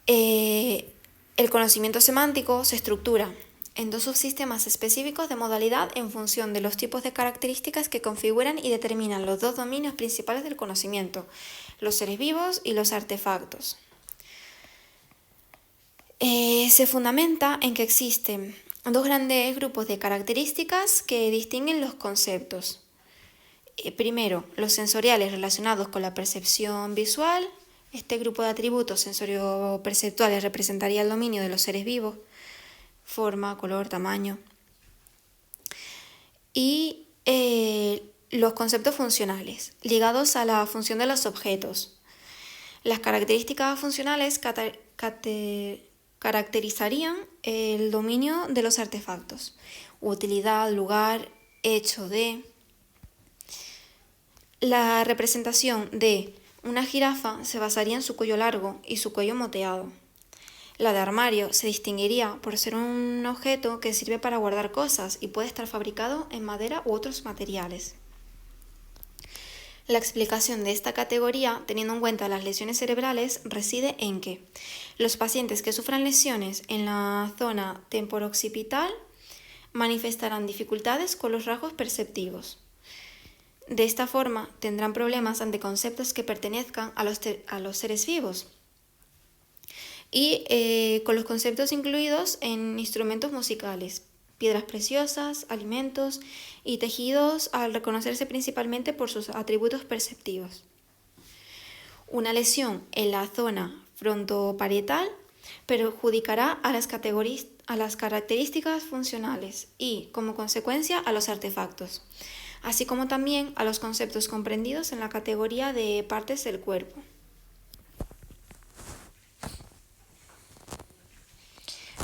S1: El conocimiento semántico se estructura en dos subsistemas específicos de modalidad en función de los tipos de características que configuran y determinan los dos dominios principales del conocimiento, los seres vivos y los artefactos. Se fundamenta en que existen dos grandes grupos de características que distinguen los conceptos. Primero, los sensoriales relacionados con la percepción visual. Este grupo de atributos sensorio-perceptuales representaría el dominio de los seres vivos, forma, color, tamaño. Y los conceptos funcionales, ligados a la función de los objetos. Las características funcionales caracterizarían el dominio de los artefactos, utilidad, lugar, hecho de. La representación de una jirafa se basaría en su cuello largo y su cuello moteado. La de armario se distinguiría por ser un objeto que sirve para guardar cosas y puede estar fabricado en madera u otros materiales. La explicación de esta categoría, teniendo en cuenta las lesiones cerebrales, reside en que los pacientes que sufran lesiones en la zona temporo-occipital manifestarán dificultades con los rasgos perceptivos. De esta forma, tendrán problemas ante conceptos que pertenezcan a los seres vivos y con los conceptos incluidos en instrumentos musicales, piedras preciosas, alimentos y tejidos, al reconocerse principalmente por sus atributos perceptivos. Una lesión en la zona frontoparietal perjudicará a las características funcionales y, como consecuencia, a los artefactos, así como también a los conceptos comprendidos en la categoría de partes del cuerpo.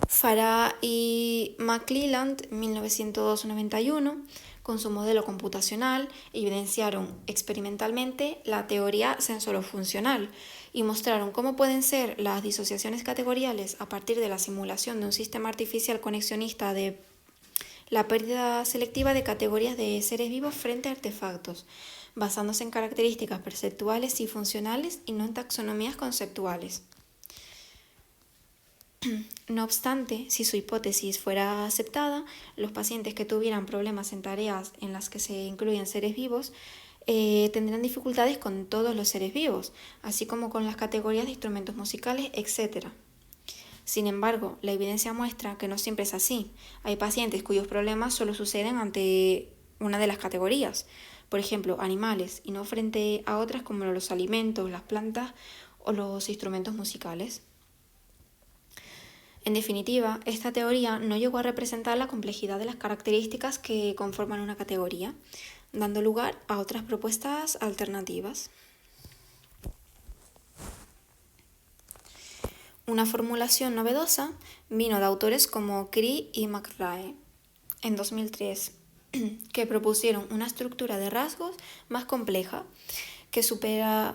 S1: Farah y McClelland, 1991, con su modelo computacional, evidenciaron experimentalmente la teoría sensorofuncional y mostraron cómo pueden ser las disociaciones categoriales a partir de la simulación de un sistema artificial conexionista de la pérdida selectiva de categorías de seres vivos frente a artefactos, basándose en características perceptuales y funcionales y no en taxonomías conceptuales. No obstante, si su hipótesis fuera aceptada, los pacientes que tuvieran problemas en tareas en las que se incluyen seres vivos tendrán dificultades con todos los seres vivos, así como con las categorías de instrumentos musicales, etc. Sin embargo, la evidencia muestra que no siempre es así. Hay pacientes cuyos problemas solo suceden ante una de las categorías, por ejemplo, animales, y no frente a otras como los alimentos, las plantas o los instrumentos musicales. En definitiva, esta teoría no llegó a representar la complejidad de las características que conforman una categoría, dando lugar a otras propuestas alternativas. Una formulación novedosa vino de autores como Cree y McRae en 2003, que propusieron una estructura de rasgos más compleja que superara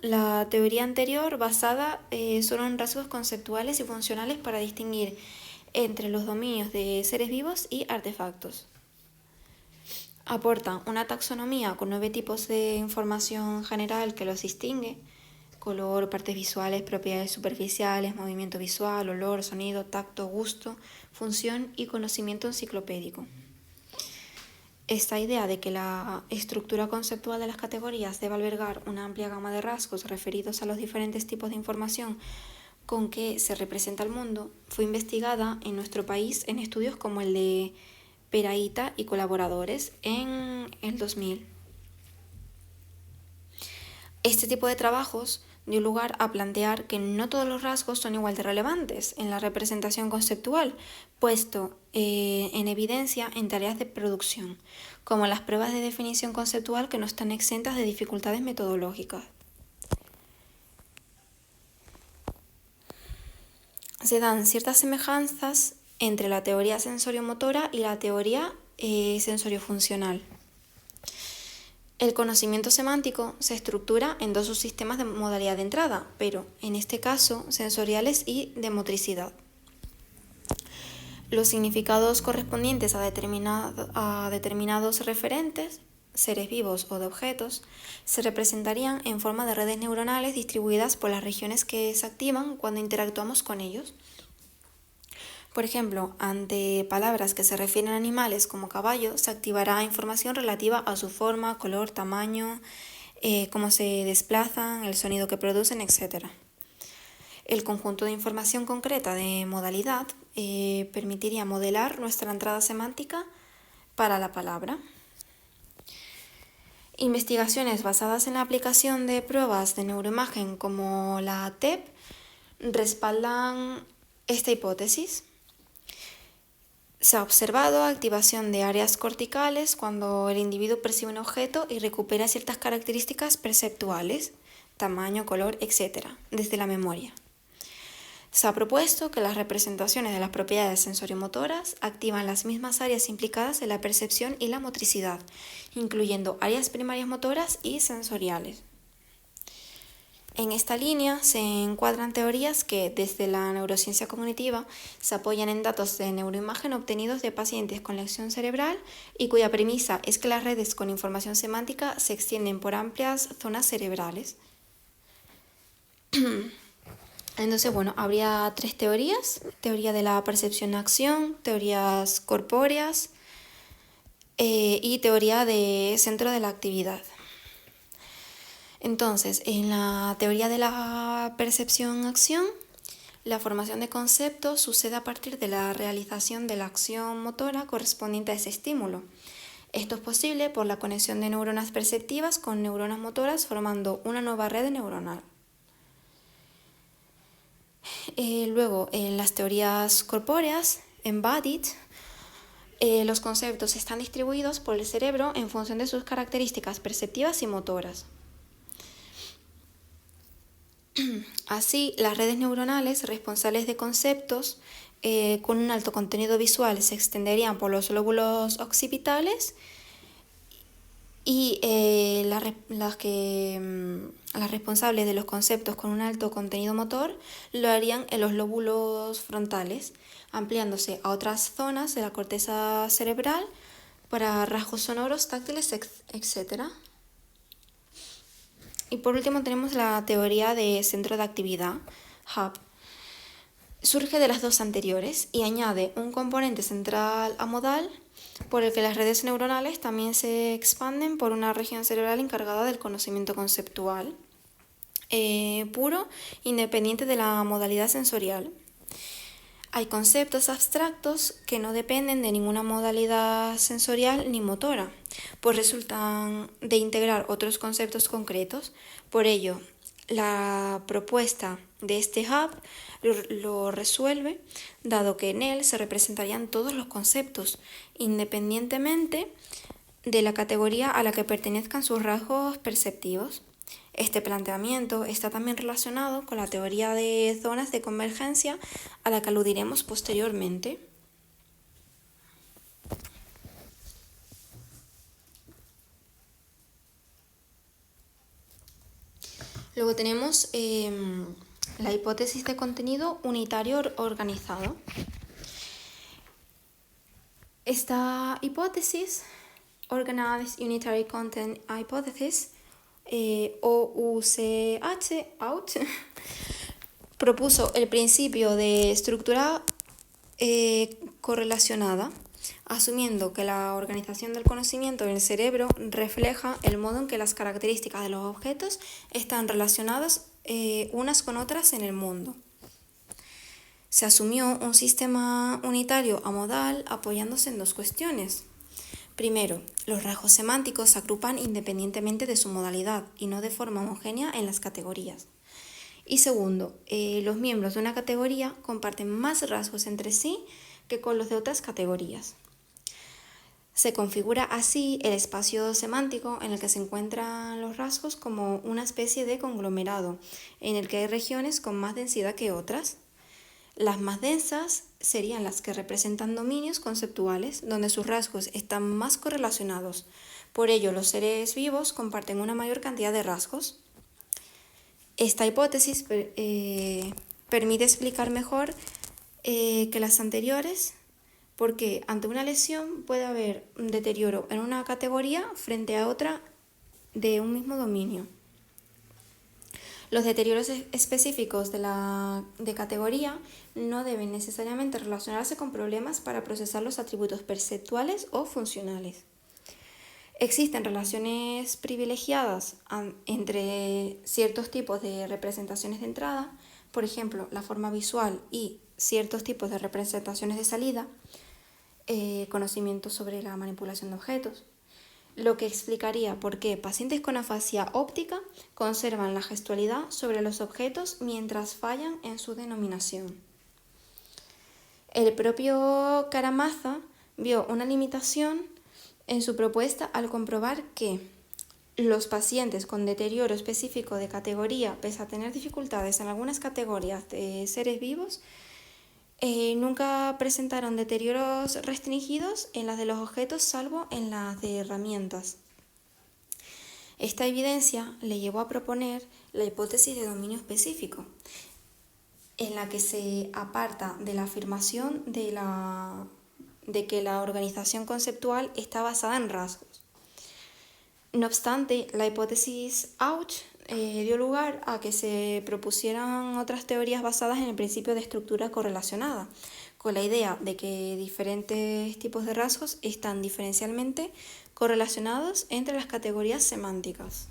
S1: la teoría anterior basada solo en rasgos conceptuales y funcionales para distinguir entre los dominios de seres vivos y artefactos. Aportan una taxonomía con 9 tipos de información general que los distingue: color, partes visuales, propiedades superficiales, movimiento visual, olor, sonido, tacto, gusto, función y conocimiento enciclopédico. Esta idea de que la estructura conceptual de las categorías debe albergar una amplia gama de rasgos referidos a los diferentes tipos de información con que se representa el mundo fue investigada en nuestro país en estudios como el de Peraíta y colaboradores en el 2000. Este tipo de trabajos dio lugar a plantear que no todos los rasgos son igual de relevantes en la representación conceptual, puesto en evidencia en tareas de producción, como las pruebas de definición conceptual que no están exentas de dificultades metodológicas. Se dan ciertas semejanzas entre la teoría sensoriomotora y la teoría sensoriofuncional. El conocimiento semántico se estructura en dos subsistemas de modalidad de entrada, pero en este caso sensoriales y de motricidad. Los significados correspondientes a determinados referentes, seres vivos o de objetos, se representarían en forma de redes neuronales distribuidas por las regiones que se activan cuando interactuamos con ellos. Por ejemplo, ante palabras que se refieren a animales como caballo, se activará información relativa a su forma, color, tamaño, cómo se desplazan, el sonido que producen, etc. El conjunto de información concreta de modalidad permitiría modelar nuestra entrada semántica para la palabra. Investigaciones basadas en la aplicación de pruebas de neuroimagen como la TEP respaldan esta hipótesis. Se ha observado activación de áreas corticales cuando el individuo percibe un objeto y recupera ciertas características perceptuales, tamaño, color, etc., desde la memoria. Se ha propuesto que las representaciones de las propiedades sensoriomotoras activan las mismas áreas implicadas en la percepción y la motricidad, incluyendo áreas primarias motoras y sensoriales. En esta línea se encuadran teorías que, desde la neurociencia cognitiva, se apoyan en datos de neuroimagen obtenidos de pacientes con lesión cerebral y cuya premisa es que las redes con información semántica se extienden por amplias zonas cerebrales. Entonces, habría tres teorías: teoría de la percepción-acción, teorías corpóreas y teoría de centro de la actividad. Entonces, en la teoría de la percepción-acción, la formación de conceptos sucede a partir de la realización de la acción motora correspondiente a ese estímulo. Esto es posible por la conexión de neuronas perceptivas con neuronas motoras formando una nueva red neuronal. Luego, en las teorías corpóreas, embodied, los conceptos están distribuidos por el cerebro en función de sus características perceptivas y motoras. Así, las redes neuronales responsables de conceptos con un alto contenido visual se extenderían por los lóbulos occipitales y las responsables de los conceptos con un alto contenido motor lo harían en los lóbulos frontales, ampliándose a otras zonas de la corteza cerebral para rasgos sonoros, táctiles, etc. Y por último tenemos la teoría de centro de actividad, hub. Surge de las dos anteriores y añade un componente central amodal por el que las redes neuronales también se expanden por una región cerebral encargada del conocimiento conceptual puro, independiente de la modalidad sensorial. Hay conceptos abstractos que no dependen de ninguna modalidad sensorial ni motora, pues resultan de integrar otros conceptos concretos. Por ello, la propuesta de este hub lo resuelve, dado que en él se representarían todos los conceptos, independientemente de la categoría a la que pertenezcan sus rasgos perceptivos. Este planteamiento está también relacionado con la teoría de zonas de convergencia a la que aludiremos posteriormente. Luego tenemos la hipótesis de contenido unitario organizado. Esta hipótesis, Organized Unitary Content Hypothesis, OUCH, propuso el principio de estructura correlacionada, asumiendo que la organización del conocimiento en el cerebro refleja el modo en que las características de los objetos están relacionadas unas con otras en el mundo. Se asumió un sistema unitario amodal apoyándose en dos cuestiones. Primero, los rasgos semánticos se agrupan independientemente de su modalidad y no de forma homogénea en las categorías. Y segundo, los miembros de una categoría comparten más rasgos entre sí que con los de otras categorías. Se configura así el espacio semántico en el que se encuentran los rasgos como una especie de conglomerado, en el que hay regiones con más densidad que otras. Las más densas serían las que representan dominios conceptuales, donde sus rasgos están más correlacionados. Por ello, los seres vivos comparten una mayor cantidad de rasgos. Esta hipótesis permite explicar mejor que las anteriores, porque ante una lesión puede haber un deterioro en una categoría frente a otra de un mismo dominio. Los deterioros específicos de categoría no deben necesariamente relacionarse con problemas para procesar los atributos perceptuales o funcionales. Existen relaciones privilegiadas entre ciertos tipos de representaciones de entrada, por ejemplo, la forma visual y ciertos tipos de representaciones de salida, conocimiento sobre la manipulación de objetos, lo que explicaría por qué pacientes con afasia óptica conservan la gestualidad sobre los objetos mientras fallan en su denominación. El propio Karamazov vio una limitación en su propuesta al comprobar que los pacientes con deterioro específico de categoría, pese a tener dificultades en algunas categorías de seres vivos, nunca presentaron deterioros restringidos en las de los objetos, salvo en las de herramientas. Esta evidencia le llevó a proponer la hipótesis de dominio específico, en la que se aparta de la afirmación de que la organización conceptual está basada en rasgos. No obstante, la hipótesis Auch dio lugar a que se propusieran otras teorías basadas en el principio de estructura correlacionada, con la idea de que diferentes tipos de rasgos están diferencialmente correlacionados entre las categorías semánticas.